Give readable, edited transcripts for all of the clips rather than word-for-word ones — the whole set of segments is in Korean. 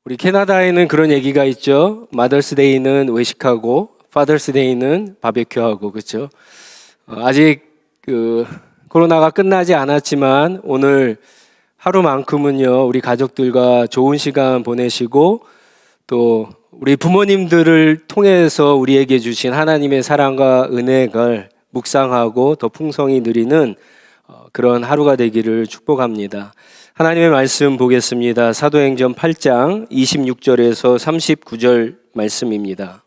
우리 캐나다에는 그런 얘기가 있죠. 마더스데이는 외식하고 파더스데이는 바베큐하고, 그렇죠? 아직 코로나가 끝나지 않았지만 오늘 하루만큼은요, 우리 가족들과 좋은 시간 보내시고 또 우리 부모님들을 통해서 우리에게 주신 하나님의 사랑과 은혜를 묵상하고 더 풍성히 누리는 그런 하루가 되기를 축복합니다. 하나님의 말씀 보겠습니다. 사도행전 8장 26절에서 39절 말씀입니다.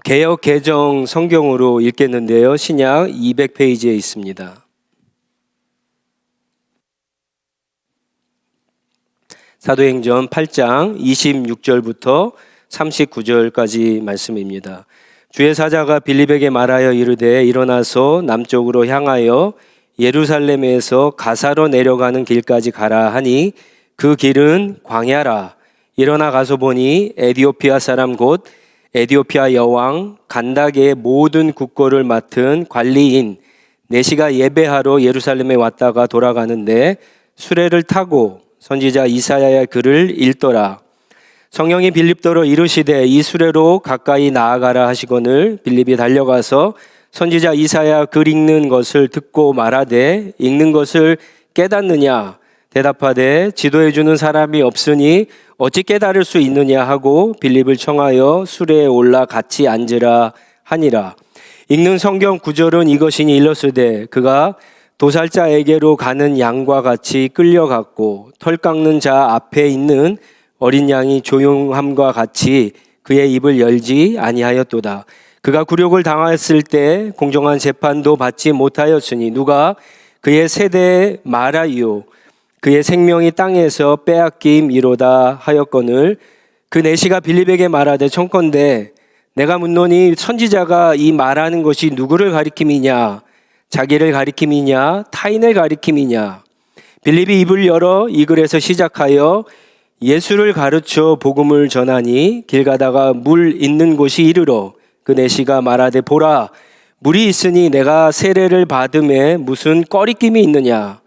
개역 개정 성경으로 읽겠는데요. 신약 200페이지에 있습니다. 사도행전 8장 26절부터 39절까지 말씀입니다. 주의 사자가 빌립에게 말하여 이르되 일어나서 남쪽으로 향하여 예루살렘에서 가사로 내려가는 길까지 가라 하니 그 길은 광야라. 일어나 가서 보니 에디오피아 사람 곧 에디오피아 여왕 간다게의 모든 국고를 맡은 관리인 내시가 예배하러 예루살렘에 왔다가 돌아가는데 수레를 타고 선지자 이사야의 글을 읽더라. 성령이 빌립더러 이르시되 이 수레로 가까이 나아가라 하시거늘 빌립이 달려가서 선지자 이사야 글 읽는 것을 듣고 말하되 읽는 것을 깨닫느냐 대답하되 지도해 주는 사람이 없으니 어찌 깨달을 수 있느냐 하고 빌립을 청하여 수레에 올라 같이 앉으라 하니라. 읽는 성경 구절은 이것이니 일렀으되 그가 도살자에게로 가는 양과 같이 끌려갔고 털 깎는 자 앞에 있는 어린 양이 조용함과 같이 그의 입을 열지 아니하였도다. 그가 굴욕을 당했을 때 공정한 재판도 받지 못하였으니 누가 그의 세대에 말하이요 그의 생명이 땅에서 빼앗김이로다 하였거늘 그 내시가 빌립에게 말하되 청컨대 내가 묻노니 선지자가 이 말하는 것이 누구를 가리킴이냐 자기를 가리킴이냐 타인을 가리킴이냐. 빌립이 입을 열어 이 글에서 시작하여 예수를 가르쳐 복음을 전하니 길 가다가 물 있는 곳이 이르러 그 내시가 말하되 보라 물이 있으니 내가 세례를 받음에 무슨 꺼리낌이 있느냐.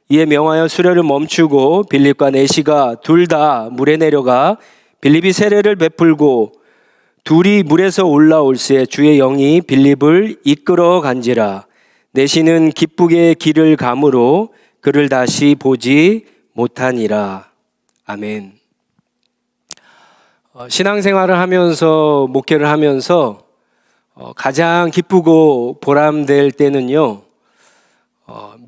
이에 명하여 수레를 멈추고 빌립과 내시가 둘 다 물에 내려가 빌립이 세례를 베풀고 둘이 물에서 올라올새 주의 영이 빌립을 이끌어 간지라. 내시는 기쁘게 길을 가므로 그를 다시 보지 못하니라. 아멘. 신앙생활을 하면서 목회를 하면서 가장 기쁘고 보람될 때는요,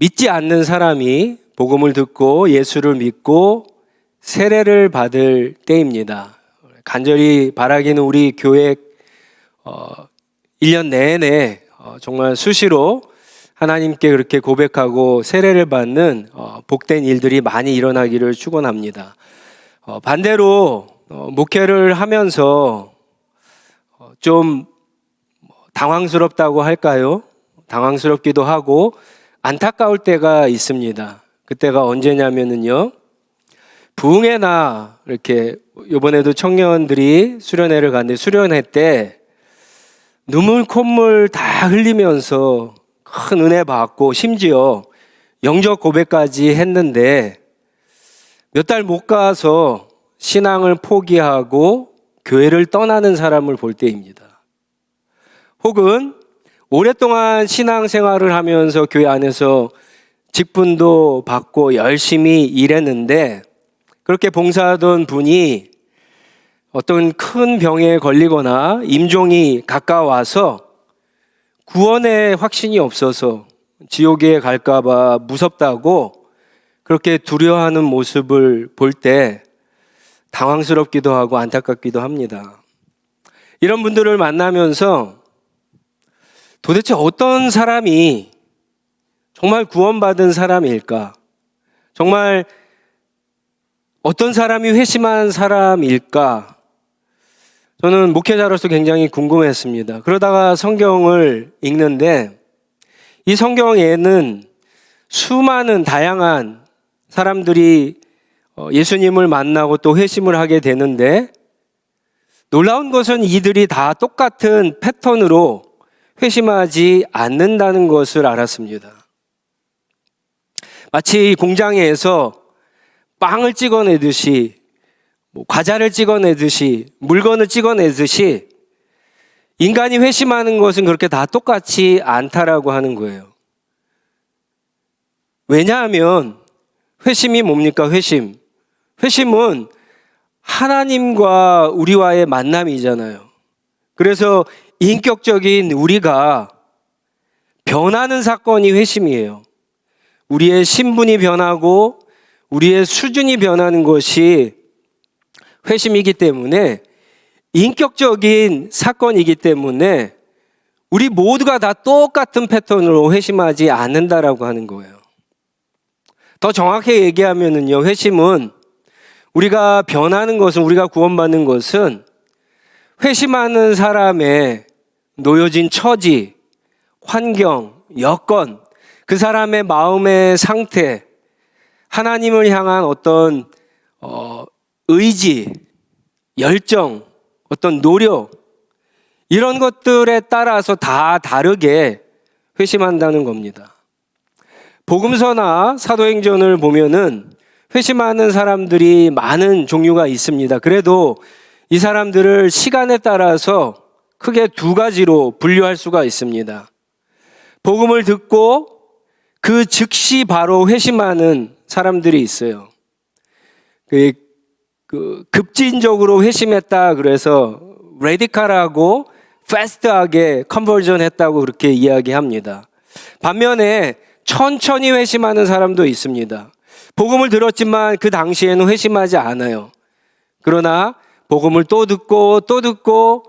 믿지 않는 사람이 복음을 듣고 예수를 믿고 세례를 받을 때입니다. 간절히 바라기는 우리 교회 1년 내내 정말 수시로 하나님께 그렇게 고백하고 세례를 받는 복된 일들이 많이 일어나기를 축원합니다. 반대로 목회를 하면서 좀 당황스럽다고 할까요? 당황스럽기도 하고 안타까울 때가 있습니다. 그때가 언제냐면은요, 부흥의 나 이렇게 이번에도 청년들이 수련회를 갔는데 수련회 때 눈물 콧물 다 흘리면서 큰 은혜 받고 심지어 영적 고백까지 했는데 몇 달 못 가서 신앙을 포기하고 교회를 떠나는 사람을 볼 때입니다. 혹은 오랫동안 신앙생활을 하면서 교회 안에서 직분도 받고 열심히 일했는데 그렇게 봉사하던 분이 어떤 큰 병에 걸리거나 임종이 가까워서 구원의 확신이 없어서 지옥에 갈까봐 무섭다고 그렇게 두려워하는 모습을 볼 때 당황스럽기도 하고 안타깝기도 합니다. 이런 분들을 만나면서 도대체 어떤 사람이 정말 구원받은 사람일까? 정말 어떤 사람이 회심한 사람일까? 저는 목회자로서 굉장히 궁금했습니다. 그러다가 성경을 읽는데 이 성경에는 수많은 다양한 사람들이 예수님을 만나고 또 회심을 하게 되는데 놀라운 것은 이들이 다 똑같은 패턴으로 회심하지 않는다는 것을 알았습니다. 마치 공장에서 빵을 찍어내듯이 과자를 찍어내듯이, 물건을 찍어내듯이 인간이 회심하는 것은 그렇게 다 똑같지 않다라고 하는 거예요. 왜냐하면 회심이 뭡니까? 회심은 하나님과 우리와의 만남이잖아요. 그래서 인격적인 우리가 변하는 사건이 회심이에요. 우리의 신분이 변하고 우리의 수준이 변하는 것이 회심이기 때문에, 인격적인 사건이기 때문에 우리 모두가 다 똑같은 패턴으로 회심하지 않는다라고 하는 거예요. 더 정확히 얘기하면요, 회심은 우리가 변하는 것은, 우리가 구원받는 것은 회심하는 사람의 놓여진 처지, 환경, 여건, 그 사람의 마음의 상태, 하나님을 향한 어떤 의지, 열정, 어떤 노력, 이런 것들에 따라서 다 다르게 회심한다는 겁니다. 복음서나 사도행전을 보면은 회심하는 사람들이 많은 종류가 있습니다. 그래도 이 사람들을 시간에 따라서 크게 두 가지로 분류할 수가 있습니다. 복음을 듣고 그 즉시 바로 회심하는 사람들이 있어요. 급진적으로 회심했다 그래서 레디컬하고 패스트하게 컨버전 했다고 그렇게 이야기합니다. 반면에 천천히 회심하는 사람도 있습니다. 복음을 들었지만 그 당시에는 회심하지 않아요. 그러나 복음을 또 듣고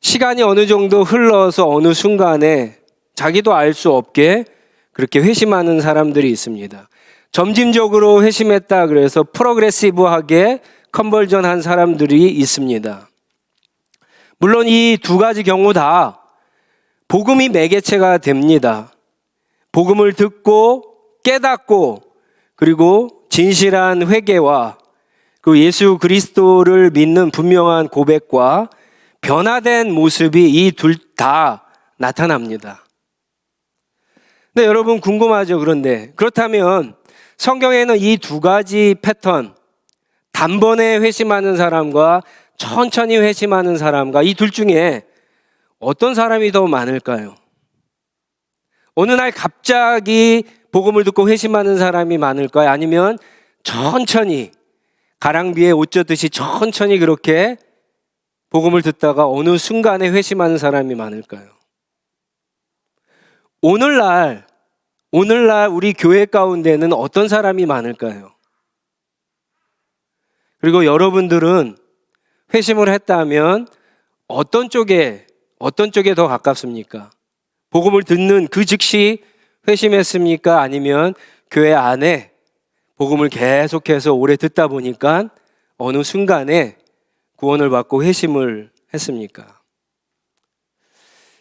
시간이 어느 정도 흘러서 어느 순간에 자기도 알 수 없게 그렇게 회심하는 사람들이 있습니다. 점진적으로 회심했다 그래서 프로그레시브하게 컨버전한 사람들이 있습니다. 물론 이 두 가지 경우 다 복음이 매개체가 됩니다. 복음을 듣고 깨닫고 그리고 진실한 회개와 그 예수 그리스도를 믿는 분명한 고백과 변화된 모습이 이 둘 다 나타납니다. 네, 여러분 궁금하죠? 그렇다면 성경에는 이 두 가지 패턴, 단번에 회심하는 사람과 천천히 회심하는 사람과 이 둘 중에 어떤 사람이 더 많을까요? 어느 날 갑자기 복음을 듣고 회심하는 사람이 많을까요? 아니면 천천히 가랑비에 옷 젖듯이 천천히 그렇게 복음을 듣다가 어느 순간에 회심하는 사람이 많을까요? 오늘날 우리 교회 가운데는 어떤 사람이 많을까요? 그리고 여러분들은 회심을 했다면 어떤 쪽에 더 가깝습니까? 복음을 듣는 그 즉시 회심했습니까? 아니면 교회 안에 복음을 계속해서 오래 듣다 보니까 어느 순간에 구원을 받고 회심을 했습니까?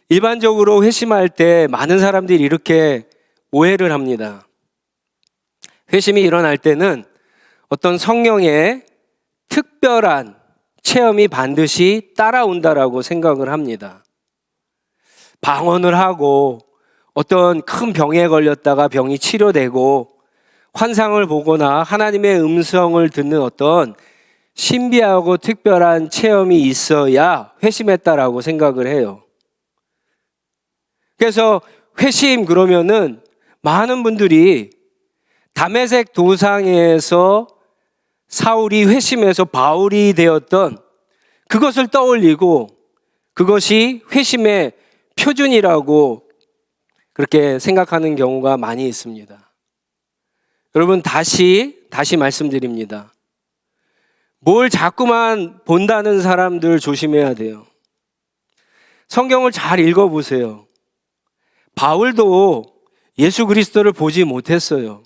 일반적으로 회심할 때 많은 사람들이 이렇게 오해를 합니다. 회심이 일어날 때는 어떤 성령의 특별한 체험이 반드시 따라온다라고 생각을 합니다. 방언을 하고 어떤 큰 병에 걸렸다가 병이 치료되고 환상을 보거나 하나님의 음성을 듣는 어떤 신비하고 특별한 체험이 있어야 회심했다라고 생각을 해요. 그래서 회심 그러면은 많은 분들이 다메섹 도상에서 사울이 회심해서 바울이 되었던 그것을 떠올리고 그것이 회심의 표준이라고 그렇게 생각하는 경우가 많이 있습니다. 여러분 다시 말씀드립니다. 뭘 자꾸만 본다는 사람들 조심해야 돼요. 성경을 잘 읽어보세요. 바울도 예수 그리스도를 보지 못했어요.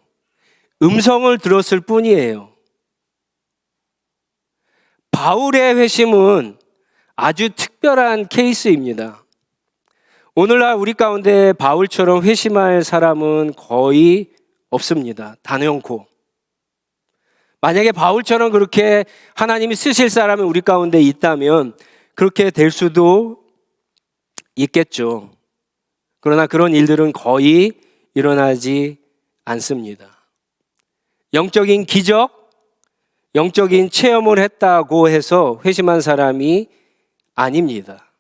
음성을 들었을 뿐이에요. 바울의 회심은 아주 특별한 케이스입니다. 오늘날 우리 가운데 바울처럼 회심할 사람은 거의 없습니다. 단연코. 만약에 바울처럼 그렇게 하나님이 쓰실 사람이 우리 가운데 있다면 그렇게 될 수도 있겠죠. 그러나 그런 일들은 거의 일어나지 않습니다. 영적인 기적, 영적인 체험을 했다고 해서 회심한 사람이 아닙니다.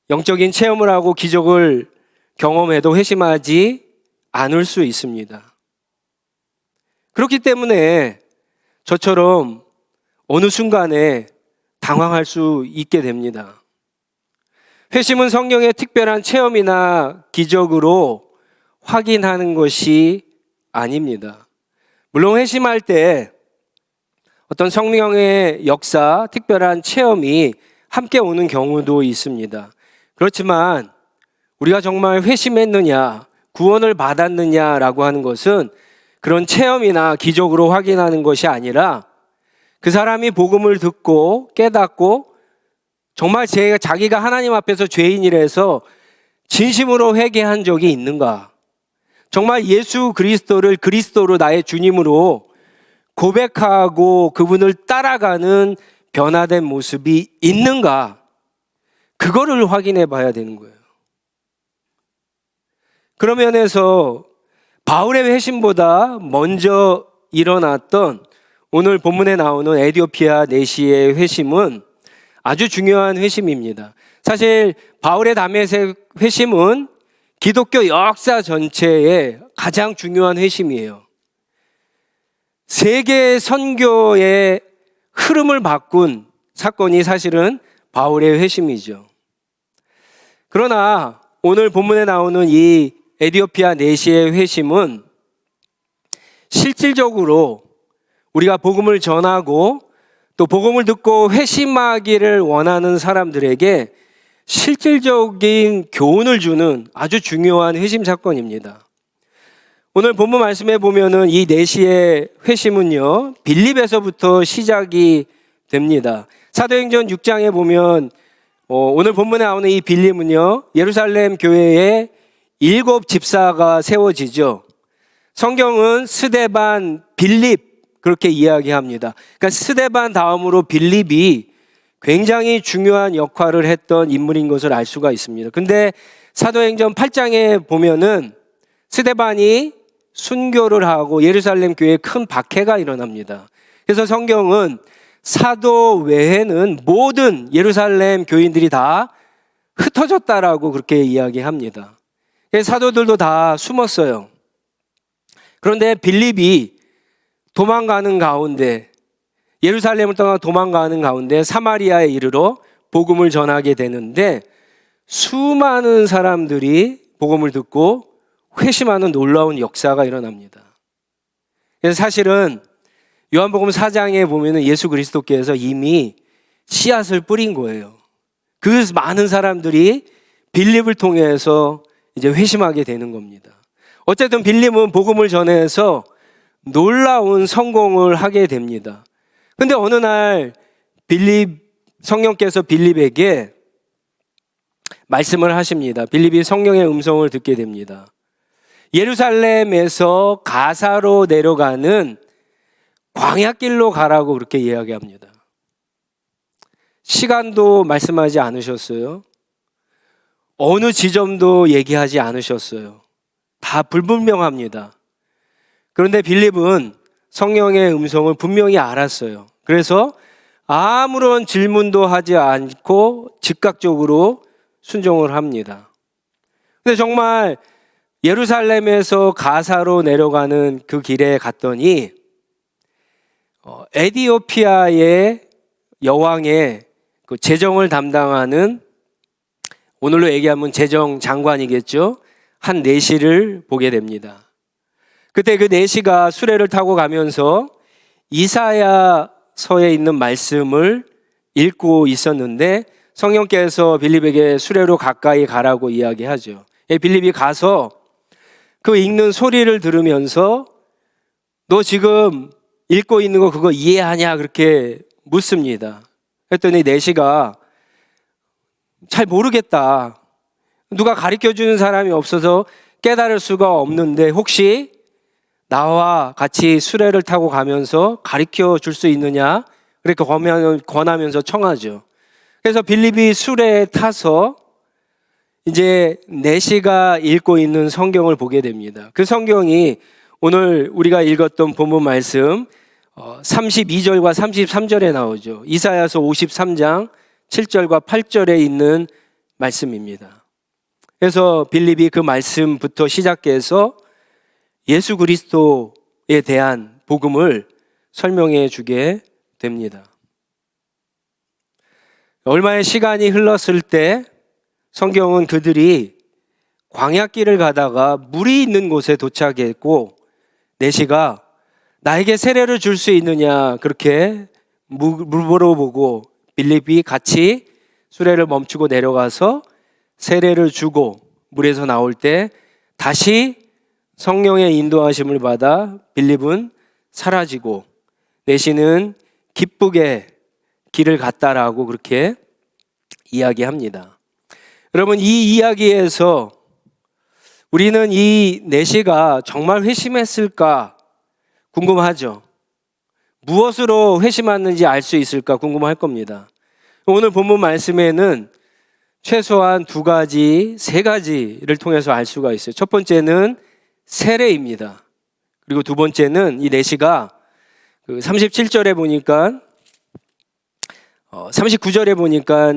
영적인 체험을 하고 기적을 경험해도 회심하지 않을 수 있습니다. 그렇기 때문에 저처럼 어느 순간에 당황할 수 있게 됩니다. 회심은 성령의 특별한 체험이나 기적으로 확인하는 것이 아닙니다. 물론 회심할 때 어떤 성령의 역사, 특별한 체험이 함께 오는 경우도 있습니다. 그렇지만 우리가 정말 회심했느냐, 구원을 받았느냐라고 하는 것은 그런 체험이나 기적으로 확인하는 것이 아니라 그 사람이 복음을 듣고 깨닫고 정말 자기가 하나님 앞에서 죄인이라서 진심으로 회개한 적이 있는가? 정말 예수 그리스도를 그리스도로 나의 주님으로 고백하고 그분을 따라가는 변화된 모습이 있는가? 그거를 확인해 봐야 되는 거예요. 그런 면에서 바울의 회심보다 먼저 일어났던 오늘 본문에 나오는 에디오피아 내시의 회심은 아주 중요한 회심입니다. 사실 바울의 다메섹 회심은 기독교 역사 전체의 가장 중요한 회심이에요. 세계 선교의 흐름을 바꾼 사건이 사실은 바울의 회심이죠. 그러나 오늘 본문에 나오는 이 에디오피아 내시의 회심은 실질적으로 우리가 복음을 전하고 또 복음을 듣고 회심하기를 원하는 사람들에게 실질적인 교훈을 주는 아주 중요한 회심 사건입니다. 오늘 본문 말씀에 보면은 이 내시의 회심은요, 빌립에서부터 시작이 됩니다. 사도행전 6장에 보면 오늘 본문에 나오는 이 빌립은요, 예루살렘 교회에 7 집사가 세워지죠. 성경은 스데반, 빌립 그렇게 이야기합니다. 그러니까 스데반 다음으로 빌립이 굉장히 중요한 역할을 했던 인물인 것을 알 수가 있습니다. 근데 사도행전 8장에 보면은 스데반이 순교를 하고 예루살렘 교회에 큰 박해가 일어납니다. 그래서 성경은 사도 외에는 모든 예루살렘 교인들이 다 흩어졌다라고 그렇게 이야기합니다. 사도들도 다 숨었어요. 그런데 빌립이 도망가는 가운데, 예루살렘을 떠나 도망가는 가운데 사마리아에 이르러 복음을 전하게 되는데 수많은 사람들이 복음을 듣고 회심하는 놀라운 역사가 일어납니다. 그래서 사실은 요한복음 4장에 보면은 예수 그리스도께서 이미 씨앗을 뿌린 거예요. 그 많은 사람들이 빌립을 통해서 이제 회심하게 되는 겁니다. 어쨌든 빌립은 복음을 전해서 놀라운 성공을 하게 됩니다. 근데 어느 날 성령께서 빌립에게 말씀을 하십니다. 빌립이 성령의 음성을 듣게 됩니다. 예루살렘에서 가사로 내려가는 광야길로 가라고 그렇게 이야기합니다. 시간도 말씀하지 않으셨어요. 어느 지점도 얘기하지 않으셨어요. 다 불분명합니다. 그런데 빌립은 성령의 음성을 분명히 알았어요. 그래서 아무런 질문도 하지 않고 즉각적으로 순종을 합니다. 근데 정말 예루살렘에서 가사로 내려가는 그 길에 갔더니 에디오피아의 여왕의 그 재정을 담당하는, 오늘로 얘기하면 재정 장관이겠죠, 한 내시를 보게 됩니다. 그때 그 내시가 수레를 타고 가면서 이사야서에 있는 말씀을 읽고 있었는데 성령께서 빌립에게 수레로 가까이 가라고 이야기하죠. 빌립이 가서 그 읽는 소리를 들으면서 너 지금 읽고 있는 거 그거 이해하냐 그렇게 묻습니다. 그랬더니 내시가 잘 모르겠다. 누가 가르쳐주는 사람이 없어서 깨달을 수가 없는데 혹시 나와 같이 수레를 타고 가면서 가르쳐 줄 수 있느냐? 그렇게 권하면서 청하죠. 그래서 빌립이 수레에 타서 이제 내시가 읽고 있는 성경을 보게 됩니다. 그 성경이 오늘 우리가 읽었던 본문 말씀 32절과 33절에 나오죠. 이사야서 53장 7절과 8절에 있는 말씀입니다. 그래서 빌립이 그 말씀부터 시작해서 예수 그리스도에 대한 복음을 설명해 주게 됩니다. 얼마의 시간이 흘렀을 때 성경은 그들이 광야길을 가다가 물이 있는 곳에 도착했고 내시가 나에게 세례를 줄 수 있느냐 그렇게 물어보고 빌립이 같이 수레를 멈추고 내려가서 세례를 주고 물에서 나올 때 다시 성령의 인도하심을 받아 빌립은 사라지고 내시는 기쁘게 길을 갔다라고 그렇게 이야기합니다. 여러분, 이 이야기에서 우리는 이 내시가 정말 회심했을까 궁금하죠. 무엇으로 회심했는지 알 수 있을까 궁금할 겁니다. 오늘 본문 말씀에는 최소한 두 가지, 세 가지를 통해서 알 수가 있어요. 첫 번째는 세례입니다. 그리고 두 번째는 이 내시가 37절에 보니까 39절에 보니까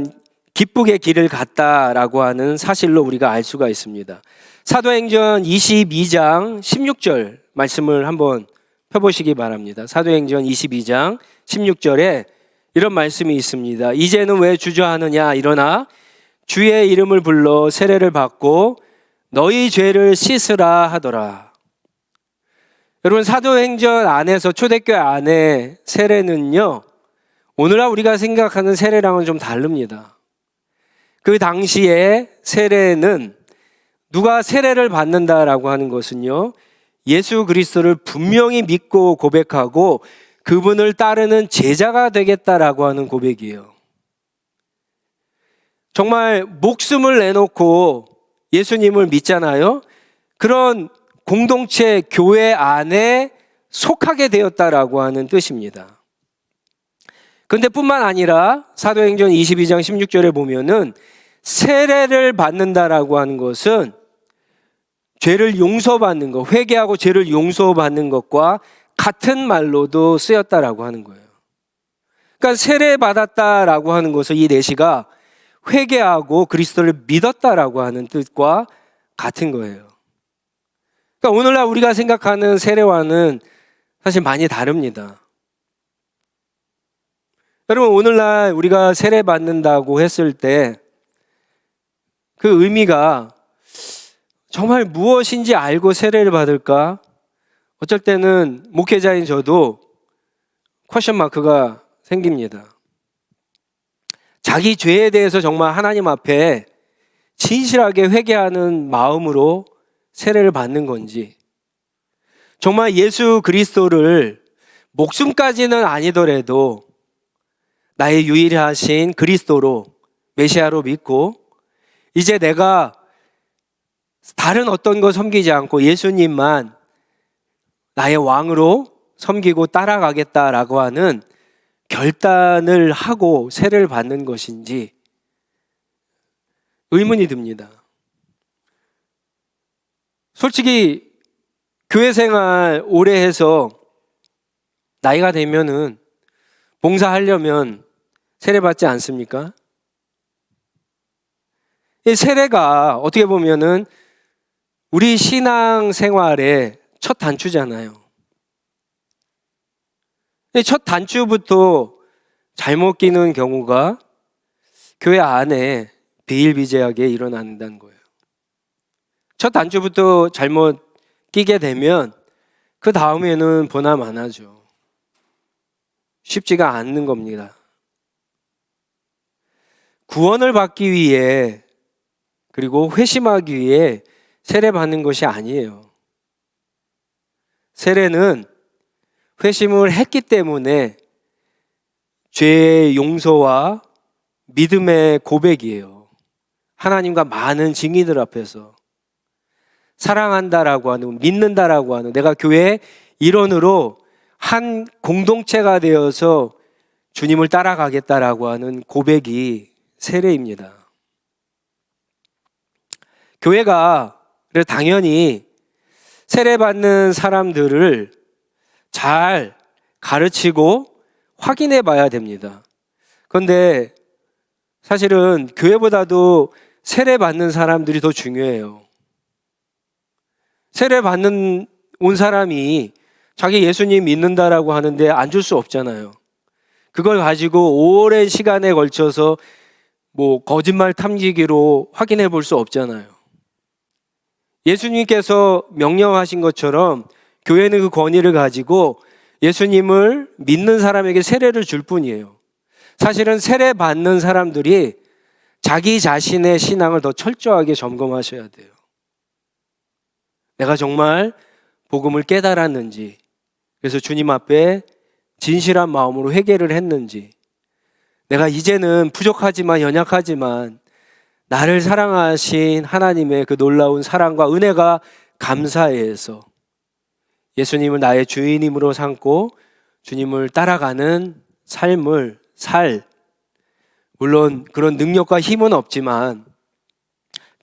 기쁘게 길을 갔다라고 하는 사실로 우리가 알 수가 있습니다. 사도행전 22장 16절 말씀을 한번 펴보시기 바랍니다. 사도행전 22장 16절에 이런 말씀이 있습니다. 이제는 왜 주저하느냐? 일어나 주의 이름을 불러 세례를 받고 너희 죄를 씻으라 하더라. 여러분, 사도행전 안에서 초대교회 안에 세례는요, 오늘날 우리가 생각하는 세례랑은 좀 다릅니다. 그 당시에 세례는 누가 세례를 받는다라고 하는 것은요, 예수 그리스도를 분명히 믿고 고백하고 그분을 따르는 제자가 되겠다라고 하는 고백이에요. 정말 목숨을 내놓고 예수님을 믿잖아요. 그런 공동체 교회 안에 속하게 되었다라고 하는 뜻입니다. 그런데 뿐만 아니라 사도행전 22장 16절에 보면은 세례를 받는다라고 하는 것은 죄를 용서받는 것, 회개하고 죄를 용서받는 것과 같은 말로도 쓰였다라고 하는 거예요. 그러니까 세례 받았다라고 하는 것은 이 내시가 회개하고 그리스도를 믿었다라고 하는 뜻과 같은 거예요. 그러니까 오늘날 우리가 생각하는 세례와는 사실 많이 다릅니다. 여러분, 오늘날 우리가 세례 받는다고 했을 때 그 의미가 정말 무엇인지 알고 세례를 받을까? 어쩔 때는 목회자인 저도 퀘션 마크가 생깁니다. 자기 죄에 대해서 정말 하나님 앞에 진실하게 회개하는 마음으로 세례를 받는 건지, 정말 예수 그리스도를 목숨까지는 아니더라도 나의 유일하신 그리스도로, 메시아로 믿고 이제 내가 다른 어떤 거 섬기지 않고 예수님만 나의 왕으로 섬기고 따라가겠다라고 하는 결단을 하고 세례를 받는 것인지 의문이 듭니다. 솔직히 교회 생활 오래 해서 나이가 되면은 봉사하려면 세례 받지 않습니까? 이 세례가 어떻게 보면은 우리 신앙 생활의 첫 단추잖아요. 첫 단추부터 잘못 끼는 경우가 교회 안에 비일비재하게 일어난다는 거예요. 첫 단추부터 잘못 끼게 되면 그 다음에는 보남 안 하죠. 쉽지가 않는 겁니다. 구원을 받기 위해 그리고 회심하기 위해 세례 받는 것이 아니에요. 세례는 회심을 했기 때문에 죄의 용서와 믿음의 고백이에요. 하나님과 많은 증인들 앞에서 사랑한다라고 하는, 믿는다라고 하는, 내가 교회의 일원으로 한 공동체가 되어서 주님을 따라가겠다라고 하는 고백이 세례입니다. 교회가 당연히 세례받는 사람들을 잘 가르치고 확인해 봐야 됩니다. 그런데 사실은 교회보다도 세례 받는 사람들이 더 중요해요. 세례 받는 온 사람이 자기 예수님 믿는다라고 하는데 안 줄 수 없잖아요. 그걸 가지고 오랜 시간에 걸쳐서 거짓말 탐지기로 확인해 볼 수 없잖아요. 예수님께서 명령하신 것처럼 교회는 그 권위를 가지고 예수님을 믿는 사람에게 세례를 줄 뿐이에요. 사실은 세례 받는 사람들이 자기 자신의 신앙을 더 철저하게 점검하셔야 돼요. 내가 정말 복음을 깨달았는지, 그래서 주님 앞에 진실한 마음으로 회개를 했는지, 내가 이제는 부족하지만 연약하지만 나를 사랑하신 하나님의 그 놀라운 사랑과 은혜가 감사해서 예수님을 나의 주인님으로 삼고 주님을 따라가는 삶을 물론 그런 능력과 힘은 없지만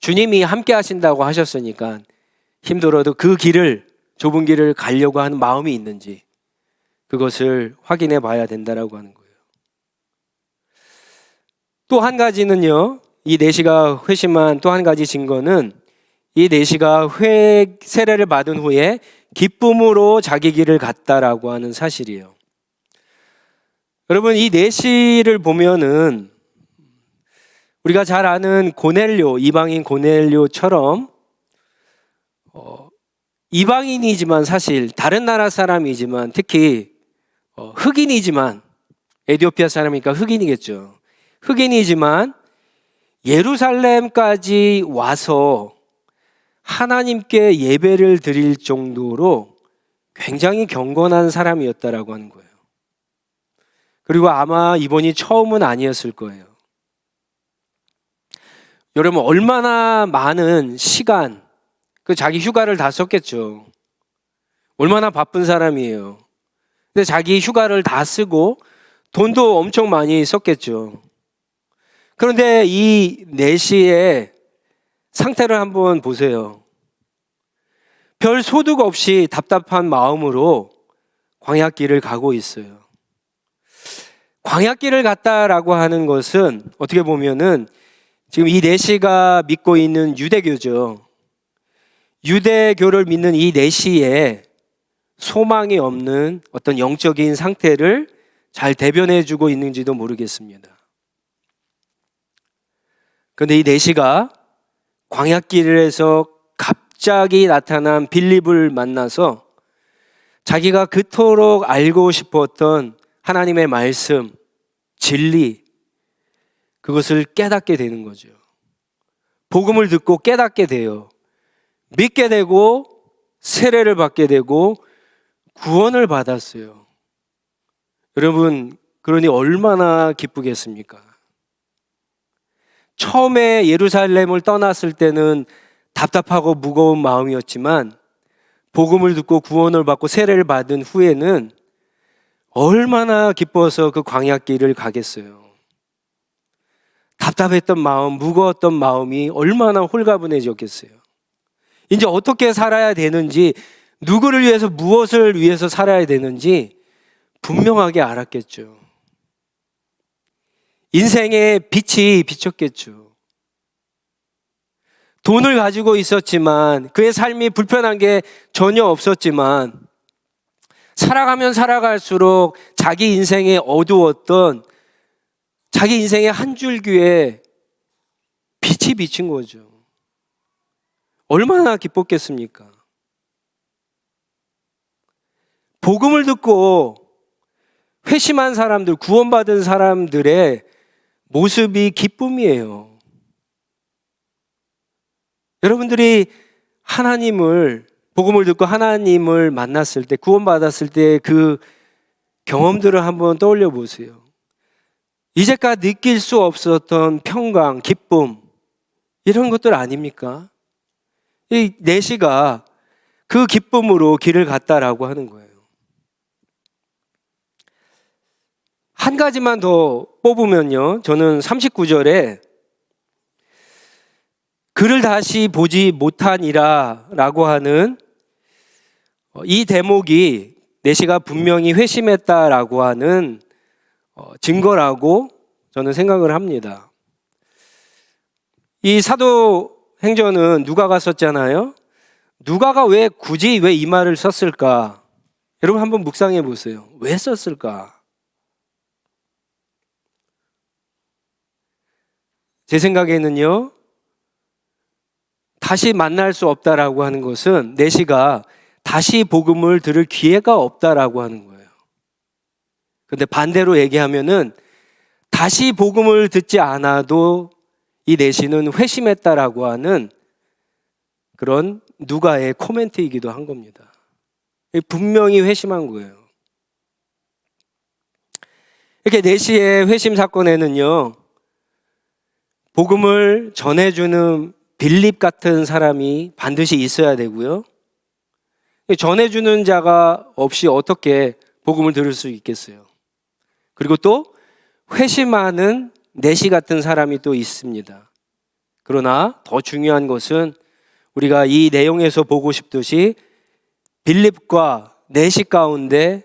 주님이 함께 하신다고 하셨으니까 힘들어도 그 좁은 길을 가려고 하는 마음이 있는지 그것을 확인해 봐야 된다라고 하는 거예요. 또 한 가지는요, 이 내시가 회심한 또 한 가지 증거는 이 내시가 세례를 받은 후에 기쁨으로 자기 길을 갔다라고 하는 사실이에요. 여러분, 이 내시를 보면은 우리가 잘 아는 이방인 고넬료처럼 이방인이지만 사실 다른 나라 사람이지만 특히 흑인이지만 에티오피아 사람이니까 흑인이겠죠. 흑인이지만 예루살렘까지 와서 하나님께 예배를 드릴 정도로 굉장히 경건한 사람이었다라고 하는 거예요. 그리고 아마 이번이 처음은 아니었을 거예요. 여러분, 얼마나 많은 시간, 자기 휴가를 다 썼겠죠. 얼마나 바쁜 사람이에요. 근데 자기 휴가를 다 쓰고 돈도 엄청 많이 썼겠죠. 그런데 이 내시의 상태를 한번 보세요. 별 소득 없이 답답한 마음으로 광야길을 가고 있어요. 광야길을 갔다라고 하는 것은 어떻게 보면은 지금 이 내시가 믿고 있는 유대교죠. 유대교를 믿는 이 내시에 소망이 없는 어떤 영적인 상태를 잘 대변해주고 있는지도 모르겠습니다. 그런데 이 내시가 광야길에서 갑자기 나타난 빌립을 만나서 자기가 그토록 알고 싶었던 하나님의 말씀, 진리, 그것을 깨닫게 되는 거죠. 복음을 듣고 깨닫게 돼요. 믿게 되고 세례를 받게 되고 구원을 받았어요. 여러분, 그러니 얼마나 기쁘겠습니까? 처음에 예루살렘을 떠났을 때는 답답하고 무거운 마음이었지만 복음을 듣고 구원을 받고 세례를 받은 후에는 얼마나 기뻐서 그 광야길을 가겠어요. 답답했던 마음, 무거웠던 마음이 얼마나 홀가분해졌겠어요. 이제 어떻게 살아야 되는지, 누구를 위해서 무엇을 위해서 살아야 되는지 분명하게 알았겠죠. 인생의 빛이 비쳤겠죠. 돈을 가지고 있었지만 그의 삶이 불편한 게 전혀 없었지만 살아가면 살아갈수록 자기 인생에 어두웠던 자기 인생의 한 줄기에 빛이 비친 거죠. 얼마나 기뻤겠습니까? 복음을 듣고 회심한 사람들, 구원받은 사람들의 모습이 기쁨이에요. 여러분들이 복음을 듣고 하나님을 만났을 때, 구원받았을 때 그 경험들을 한번 떠올려 보세요. 이제까지 느낄 수 없었던 평강, 기쁨, 이런 것들 아닙니까? 이 내시가 그 기쁨으로 길을 갔다라고 하는 거예요. 한 가지만 더 뽑으면요, 저는 39절에 그를 다시 보지 못하니라 라고 하는 이 대목이 내시가 분명히 회심했다라고 하는 증거라고 저는 생각을 합니다. 이 사도행전은 누가가 썼잖아요. 누가가 굳이 왜 이 말을 썼을까? 여러분 한번 묵상해 보세요. 왜 썼을까? 제 생각에는요, 다시 만날 수 없다라고 하는 것은 내시가 다시 복음을 들을 기회가 없다라고 하는 거예요. 근데 반대로 얘기하면은 다시 복음을 듣지 않아도 이 내시는 회심했다라고 하는 그런 누가의 코멘트이기도 한 겁니다. 분명히 회심한 거예요. 이렇게 내시의 회심 사건에는요, 복음을 전해주는 빌립 같은 사람이 반드시 있어야 되고요. 전해주는 자가 없이 어떻게 복음을 들을 수 있겠어요? 그리고 또 회심하는 내시 같은 사람이 또 있습니다. 그러나 더 중요한 것은 우리가 이 내용에서 보고 싶듯이 빌립과 내시 가운데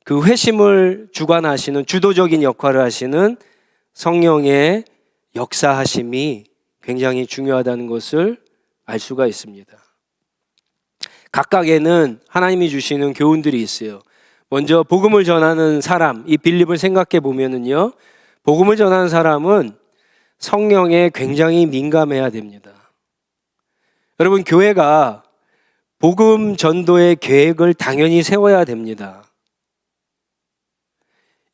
그 회심을 주관하시는 주도적인 역할을 하시는 성령의 역사하심이 굉장히 중요하다는 것을 알 수가 있습니다. 각각에는 하나님이 주시는 교훈들이 있어요. 먼저 복음을 전하는 사람, 이 빌립을 생각해 보면은요, 복음을 전하는 사람은 성령에 굉장히 민감해야 됩니다. 여러분, 교회가 복음 전도의 계획을 당연히 세워야 됩니다.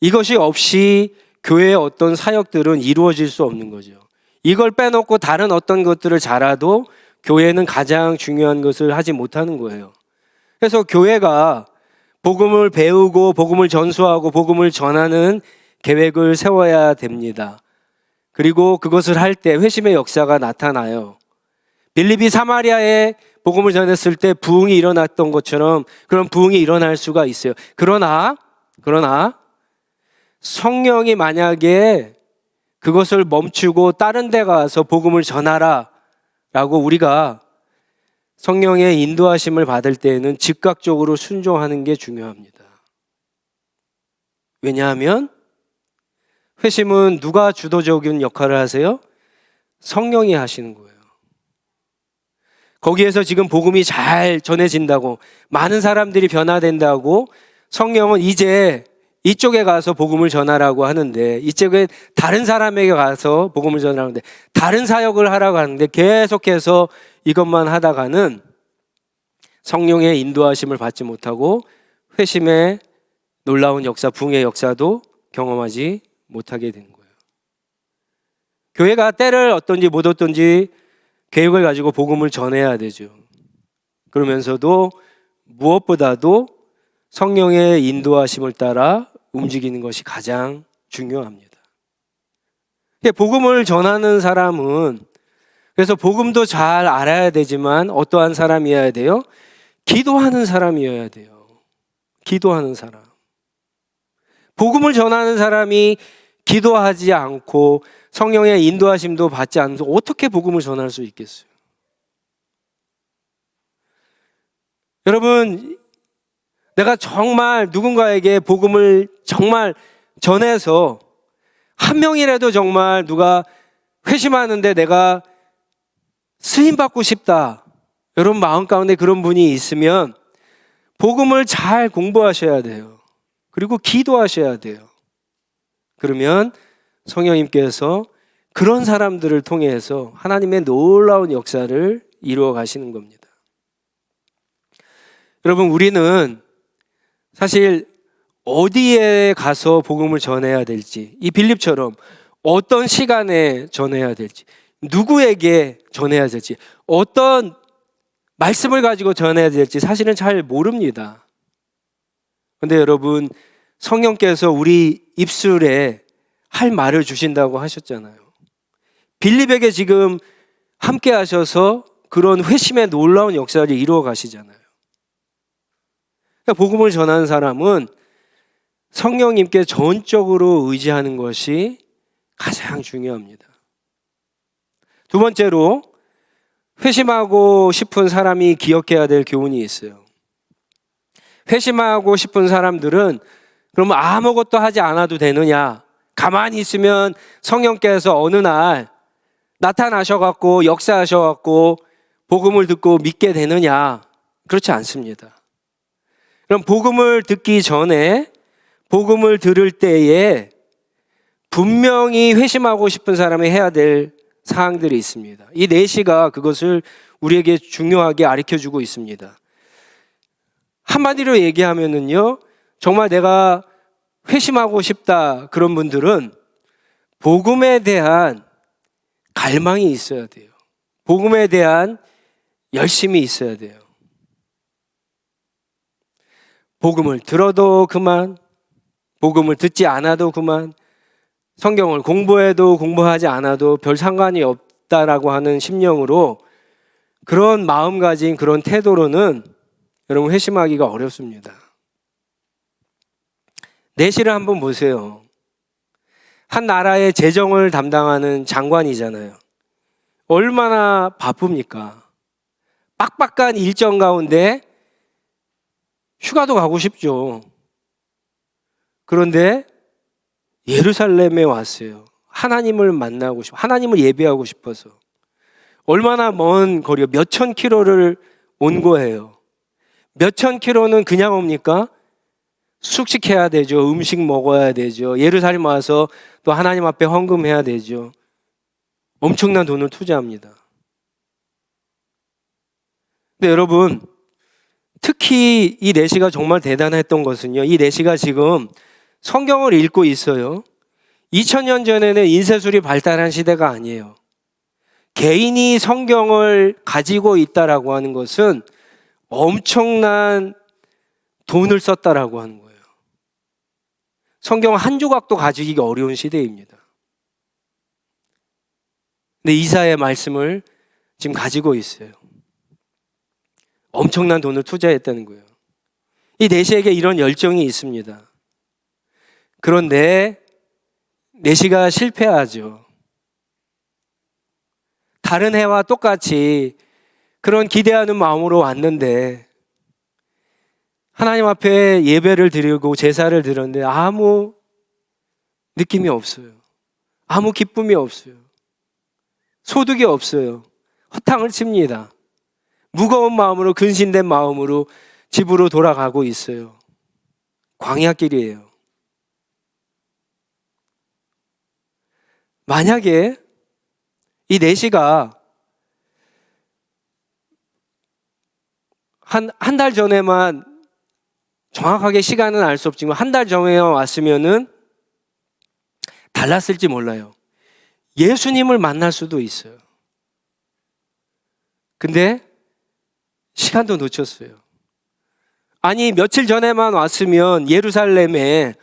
이것이 없이 교회의 어떤 사역들은 이루어질 수 없는 거죠. 이걸 빼놓고 다른 어떤 것들을 잘해도 교회는 가장 중요한 것을 하지 못하는 거예요. 그래서 교회가 복음을 배우고 복음을 전수하고 복음을 전하는 계획을 세워야 됩니다. 그리고 그것을 할 때 회심의 역사가 나타나요. 빌립이 사마리아에 복음을 전했을 때 부흥이 일어났던 것처럼 그런 부흥이 일어날 수가 있어요. 그러나 성령이 만약에 그것을 멈추고 다른 데 가서 복음을 전하라 라고 우리가 성령의 인도하심을 받을 때에는 즉각적으로 순종하는 게 중요합니다. 왜냐하면 회심은 누가 주도적인 역할을 하세요? 성령이 하시는 거예요. 거기에서 지금 복음이 잘 전해진다고, 많은 사람들이 변화된다고 성령은 이제 이쪽에 가서 복음을 전하라고 하는데, 이쪽에 다른 사람에게 가서 복음을 전하는데, 다른 사역을 하라고 하는데 계속해서 이것만 하다가는 성령의 인도하심을 받지 못하고 회심의 놀라운 역사, 부흥의 역사도 경험하지 못하게 되는 거예요. 교회가 때를 얻든지 못 얻든지 계획을 가지고 복음을 전해야 되죠. 그러면서도 무엇보다도 성령의 인도하심을 따라 움직이는 것이 가장 중요합니다. 복음을 전하는 사람은 그래서 복음도 잘 알아야 되지만 어떠한 사람이어야 돼요? 기도하는 사람이어야 돼요. 기도하는 사람. 복음을 전하는 사람이 기도하지 않고 성령의 인도하심도 받지 않으면서 어떻게 복음을 전할 수 있겠어요? 여러분, 내가 정말 누군가에게 복음을 정말 전해서 한 명이라도 정말 누가 회심하는데 내가 쓰임받고 싶다, 여러분 마음 가운데 그런 분이 있으면 복음을 잘 공부하셔야 돼요. 그리고 기도하셔야 돼요. 그러면 성령님께서 그런 사람들을 통해서 하나님의 놀라운 역사를 이루어 가시는 겁니다. 여러분, 우리는 사실 어디에 가서 복음을 전해야 될지, 이 빌립처럼 어떤 시간에 전해야 될지, 누구에게 전해야 될지, 어떤 말씀을 가지고 전해야 될지 사실은 잘 모릅니다. 그런데 여러분, 성령께서 우리 입술에 할 말을 주신다고 하셨잖아요. 빌립에게 지금 함께 하셔서 그런 회심의 놀라운 역사를 이루어 가시잖아요. 그러니까 복음을 전하는 사람은 성령님께 전적으로 의지하는 것이 가장 중요합니다. 두 번째로, 회심하고 싶은 사람이 기억해야 될 교훈이 있어요. 회심하고 싶은 사람들은 그러면 아무것도 하지 않아도 되느냐? 가만히 있으면 성령께서 어느 날 나타나셔갖고 역사하셔갖고 복음을 듣고 믿게 되느냐? 그렇지 않습니다. 그럼 복음을 듣기 전에 복음을 들을 때에 분명히 회심하고 싶은 사람이 해야 될 사항들이 있습니다. 이 내시가 그것을 우리에게 중요하게 가르쳐주고 있습니다. 한마디로 얘기하면은요, 정말 내가 회심하고 싶다 그런 분들은 복음에 대한 갈망이 있어야 돼요. 복음에 대한 열심이 있어야 돼요. 복음을 들어도 그만, 복음을 듣지 않아도 그만, 성경을 공부해도 공부하지 않아도 별 상관이 없다라고 하는 심령으로 그런 마음가짐, 그런 태도로는 여러분 회심하기가 어렵습니다. 내시를 한번 보세요. 한 나라의 재정을 담당하는 장관이잖아요. 얼마나 바쁩니까? 빡빡한 일정 가운데 휴가도 가고 싶죠. 그런데 예루살렘에 왔어요. 하나님을 만나고 싶어, 하나님을 예배하고 싶어서. 얼마나 먼 거리요? 몇천 킬로를 온 거예요. 몇천 킬로는 그냥 옵니까? 숙식해야 되죠. 음식 먹어야 되죠. 예루살렘 와서 또 하나님 앞에 헌금해야 되죠. 엄청난 돈을 투자합니다. 근데 여러분, 특히 이 내시가 정말 대단했던 것은요, 이 내시가 지금 성경을 읽고 있어요. 2000년 전에는 인쇄술이 발달한 시대가 아니에요. 개인이 성경을 가지고 있다라고 하는 것은 엄청난 돈을 썼다라고 하는 거예요. 성경 한 조각도 가지기가 어려운 시대입니다. 근데 이사야의 말씀을 지금 가지고 있어요. 엄청난 돈을 투자했다는 거예요. 이 내시에게 이런 열정이 있습니다. 그런데 내시가 실패하죠. 다른 해와 똑같이 그런 기대하는 마음으로 왔는데 하나님 앞에 예배를 드리고 제사를 드렸는데 아무 느낌이 없어요. 아무 기쁨이 없어요. 소득이 없어요. 허탕을 칩니다. 무거운 마음으로, 근심된 마음으로 집으로 돌아가고 있어요. 광야길이에요. 만약에 이 내시가 한 달 전에만, 정확하게 시간은 알 수 없지만 한 달 전에 왔으면은 달랐을지 몰라요. 예수님을 만날 수도 있어요. 근데 시간도 놓쳤어요. 아니, 며칠 전에만 왔으면 예루살렘에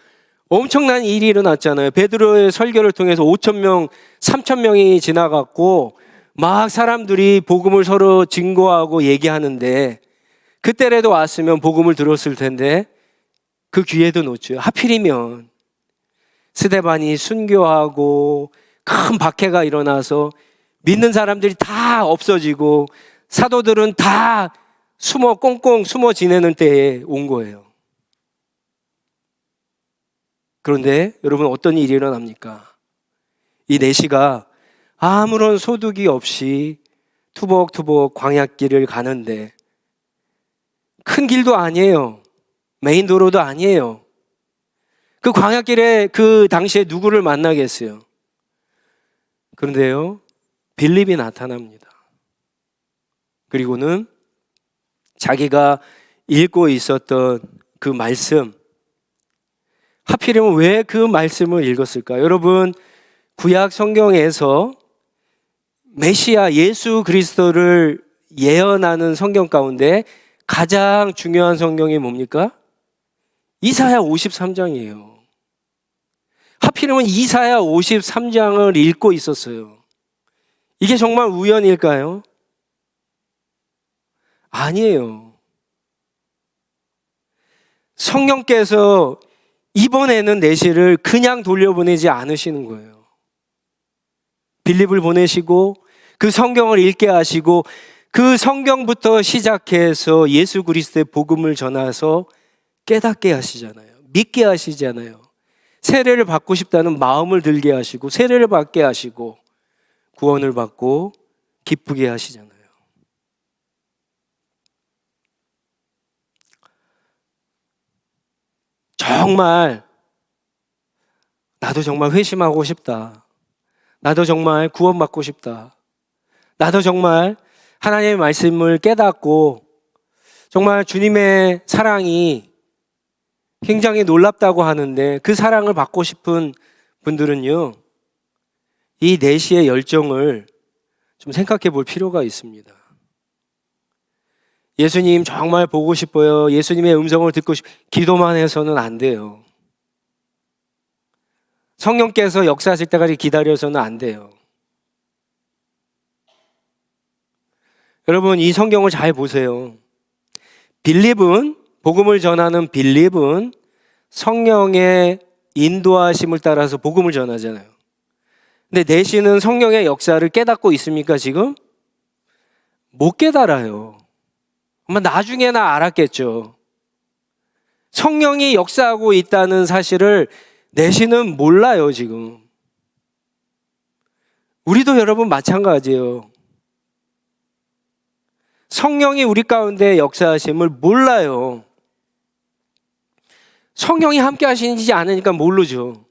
엄청난 일이 일어났잖아요. 베드로의 설교를 통해서 5,000명, 3,000명이 지나갔고 막 사람들이 복음을 서로 증거하고 얘기하는데 그때라도 왔으면 복음을 들었을 텐데 그 기회도 놓쳐요. 하필이면 스데반이 순교하고 큰 박해가 일어나서 믿는 사람들이 다 없어지고 사도들은 다 꽁꽁 숨어 지내는 때에 온 거예요. 그런데 여러분, 어떤 일이 일어납니까? 이 내시가 아무런 소득이 없이 투벅투벅 광야길을 가는데, 큰 길도 아니에요. 메인 도로도 아니에요. 그 광야길에 그 당시에 누구를 만나겠어요? 그런데요, 빌립이 나타납니다. 그리고는 자기가 읽고 있었던 그 말씀, 하필이면 왜 그 말씀을 읽었을까? 여러분, 구약 성경에서 메시아 예수 그리스도를 예언하는 성경 가운데 가장 중요한 성경이 뭡니까? 이사야 53장이에요. 하필이면 이사야 53장을 읽고 있었어요. 이게 정말 우연일까요? 아니에요. 성령께서 이번에는 내시를 그냥 돌려보내지 않으시는 거예요. 빌립을 보내시고 그 성경을 읽게 하시고 그 성경부터 시작해서 예수 그리스도의 복음을 전해서 깨닫게 하시잖아요. 믿게 하시잖아요. 세례를 받고 싶다는 마음을 들게 하시고 세례를 받게 하시고 구원을 받고 기쁘게 하시잖아요. 정말 나도 정말 회심하고 싶다. 나도 정말 구원받고 싶다. 나도 정말 하나님의 말씀을 깨닫고 정말 주님의 사랑이 굉장히 놀랍다고 하는데 그 사랑을 받고 싶은 분들은요, 이 4시의 열정을 좀 생각해 볼 필요가 있습니다. 예수님 정말 보고 싶어요. 예수님의 음성을 듣고 기도만 해서는 안 돼요. 성령께서 역사하실 때까지 기다려서는 안 돼요. 여러분, 이 성경을 잘 보세요. 빌립은, 복음을 전하는 빌립은 성령의 인도하심을 따라서 복음을 전하잖아요. 근데 내시는 성령의 역사를 깨닫고 있습니까, 지금? 못 깨달아요. 아마 나중에나 알았겠죠. 성령이 역사하고 있다는 사실을 내시는 몰라요, 지금. 우리도 여러분 마찬가지예요. 성령이 우리 가운데 역사하심을 몰라요. 성령이 함께 하시지 않으니까 모르죠.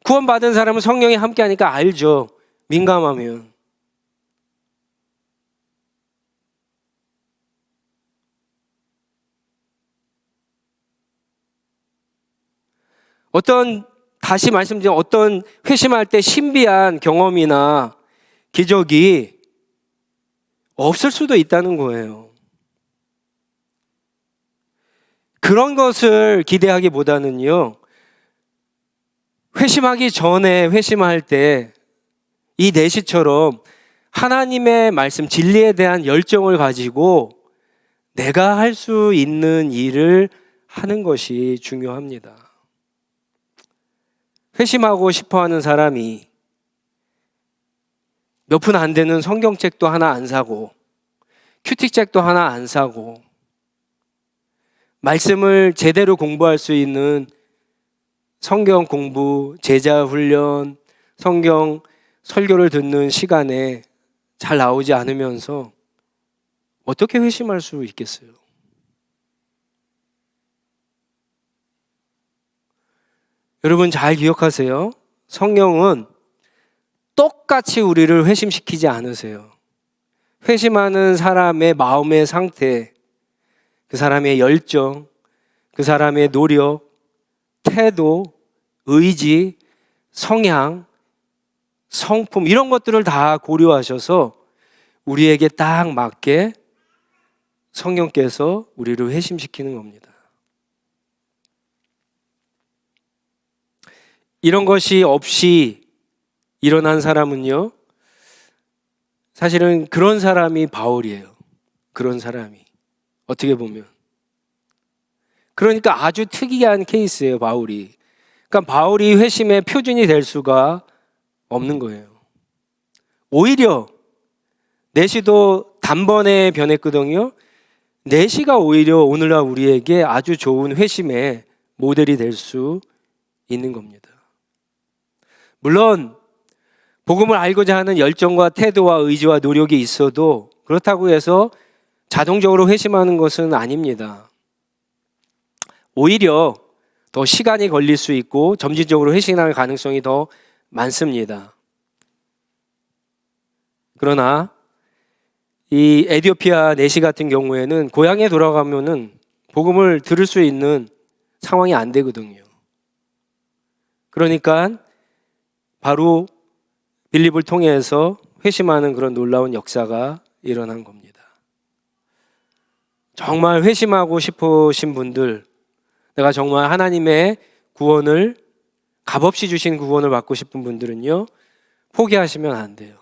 구원받은 사람은 성령이 함께 하니까 알죠. 민감하면. 다시 말씀드리면 어떤 회심할 때 신비한 경험이나 기적이 없을 수도 있다는 거예요. 그런 것을 기대하기보다는요, 회심하기 전에 회심할 때 이 내시처럼 하나님의 말씀, 진리에 대한 열정을 가지고 내가 할 수 있는 일을 하는 것이 중요합니다. 회심하고 싶어 하는 사람이 몇 푼 안 되는 성경책도 하나 안 사고 큐티책도 하나 안 사고 말씀을 제대로 공부할 수 있는 성경 공부, 제자 훈련, 성경 설교를 듣는 시간에 잘 나오지 않으면서 어떻게 회심할 수 있겠어요? 여러분 잘 기억하세요. 성령은 똑같이 우리를 회심시키지 않으세요. 회심하는 사람의 마음의 상태, 그 사람의 열정, 그 사람의 노력, 태도, 의지, 성향, 성품 이런 것들을 다 고려하셔서 우리에게 딱 맞게 성령께서 우리를 회심시키는 겁니다. 이런 것이 없이 일어난 사람은요, 사실은 그런 사람이 바울이에요. 그런 사람이. 어떻게 보면. 그러니까 아주 특이한 케이스예요, 바울이. 그러니까 바울이 회심의 표준이 될 수가 없는 거예요. 오히려 내시도 단번에 변했거든요. 내시가 오히려 오늘날 우리에게 아주 좋은 회심의 모델이 될 수 있는 겁니다. 물론 복음을 알고자 하는 열정과 태도와 의지와 노력이 있어도 그렇다고 해서 자동적으로 회심하는 것은 아닙니다. 오히려 더 시간이 걸릴 수 있고 점진적으로 회심할 가능성이 더 많습니다. 그러나 이 에티오피아 내시 같은 경우에는 고향에 돌아가면은 복음을 들을 수 있는 상황이 안 되거든요. 그러니까 바로 빌립을 통해서 회심하는 그런 놀라운 역사가 일어난 겁니다. 정말 회심하고 싶으신 분들, 내가 정말 하나님의 구원을 값없이 주신 구원을 받고 싶은 분들은요, 포기하시면 안 돼요.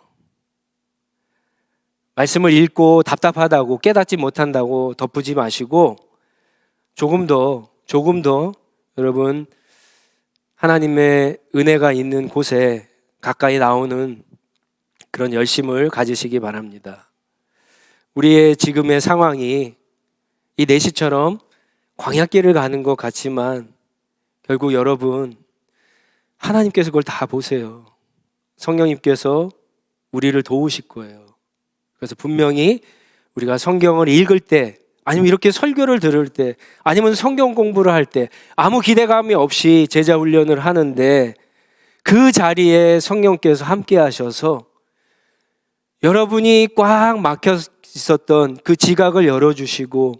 말씀을 읽고 답답하다고 깨닫지 못한다고 덮으지 마시고 조금 더 여러분 하나님의 은혜가 있는 곳에 가까이 나오는 그런 열심을 가지시기 바랍니다. 우리의 지금의 상황이 이 내시처럼 광야길을 가는 것 같지만 결국 여러분, 하나님께서 그걸 다 보세요. 성령님께서 우리를 도우실 거예요. 그래서 분명히 우리가 성경을 읽을 때, 아니면 이렇게 설교를 들을 때, 아니면 성경 공부를 할 때 아무 기대감이 없이 제자 훈련을 하는데 그 자리에 성령께서 함께 하셔서 여러분이 꽉 막혀 있었던 그 지각을 열어주시고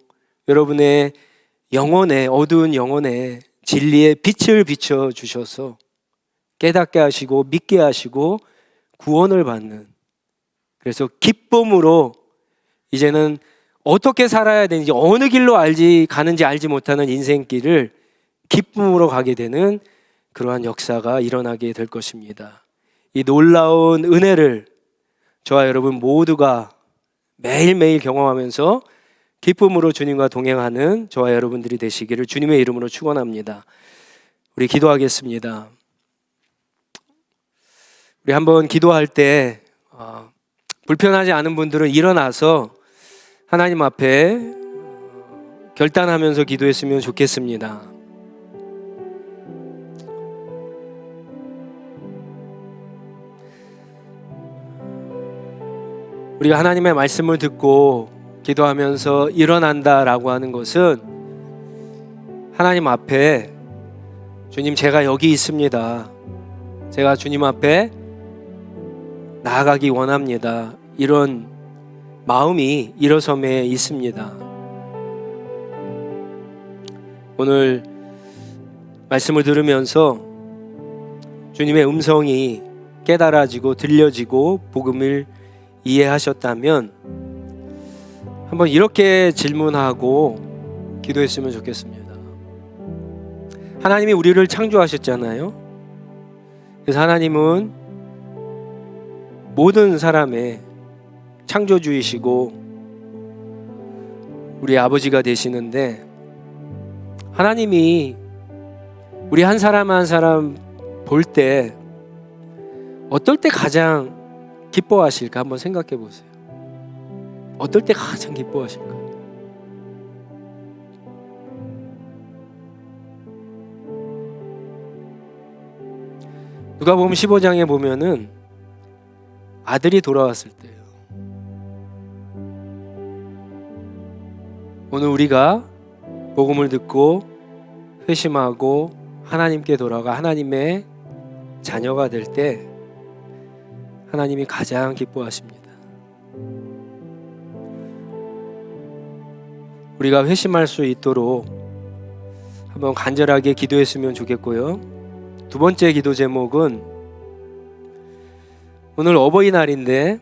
여러분의 영혼에, 어두운 영혼에 진리의 빛을 비춰주셔서 깨닫게 하시고 믿게 하시고 구원을 받는, 그래서 기쁨으로 이제는 어떻게 살아야 되는지, 어느 길로 가는지 알지 못하는 인생길을 기쁨으로 가게 되는 그러한 역사가 일어나게 될 것입니다. 이 놀라운 은혜를 저와 여러분 모두가 매일매일 경험하면서 기쁨으로 주님과 동행하는 저와 여러분들이 되시기를 주님의 이름으로 축원합니다. 우리 기도하겠습니다. 우리 한번 기도할 때 불편하지 않은 분들은 일어나서 하나님 앞에 결단하면서 기도했으면 좋겠습니다. 우리가 하나님의 말씀을 듣고 기도하면서 일어난다라고 하는 것은 하나님 앞에 주님, 제가 여기 있습니다. 제가 주님 앞에 나아가기 원합니다. 이런 마음이 일어섬에 있습니다. 오늘 말씀을 들으면서 주님의 음성이 깨달아지고 들려지고 복음을 이해하셨다면 한번 이렇게 질문하고 기도했으면 좋겠습니다. 하나님이 우리를 창조하셨잖아요. 그래서 하나님은 모든 사람의 창조주이시고 우리 아버지가 되시는데, 하나님이 우리 한 사람 한 사람 볼 때 어떨 때 가장 기뻐하실까 한번 생각해 보세요. 어떨 때 가장 기뻐하실까? 누가복음 15장에 보면은 아들이 돌아왔을 때예요. 오늘 우리가 복음을 듣고 회심하고 하나님께 돌아가 하나님의 자녀가 될 때 하나님이 가장 기뻐하십니다. 우리가 회심할 수 있도록 한번 간절하게 기도했으면 좋겠고요. 두 번째 기도 제목은 오늘 어버이날인데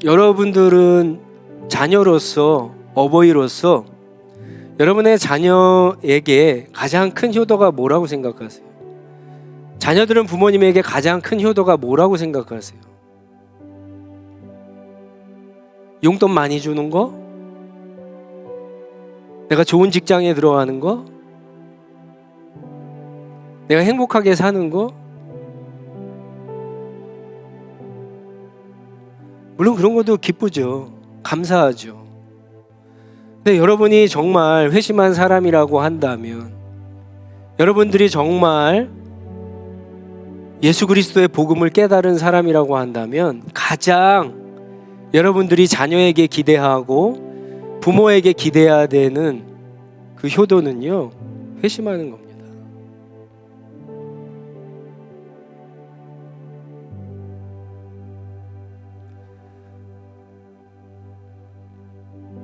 여러분들은 자녀로서, 어버이로서 여러분의 자녀에게 가장 큰 효도가 뭐라고 생각하세요? 자녀들은 부모님에게 가장 큰 효도가 뭐라고 생각하세요? 용돈 많이 주는 거? 내가 좋은 직장에 들어가는 거? 내가 행복하게 사는 거? 물론 그런 것도 기쁘죠. 감사하죠. 근데 여러분이 정말 회심한 사람이라고 한다면, 여러분들이 정말 예수 그리스도의 복음을 깨달은 사람이라고 한다면 가장 여러분들이 자녀에게 기대하고 부모에게 기대해야 되는 그 효도는요, 회심하는 겁니다.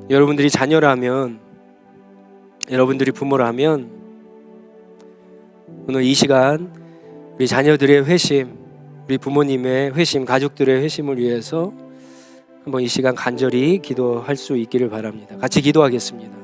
여러분들이 자녀라면, 여러분들이 부모라면 오늘 이 시간 우리 자녀들의 회심, 우리 부모님의 회심, 가족들의 회심을 위해서 한번 이 시간 간절히 기도할 수 있기를 바랍니다. 같이 기도하겠습니다.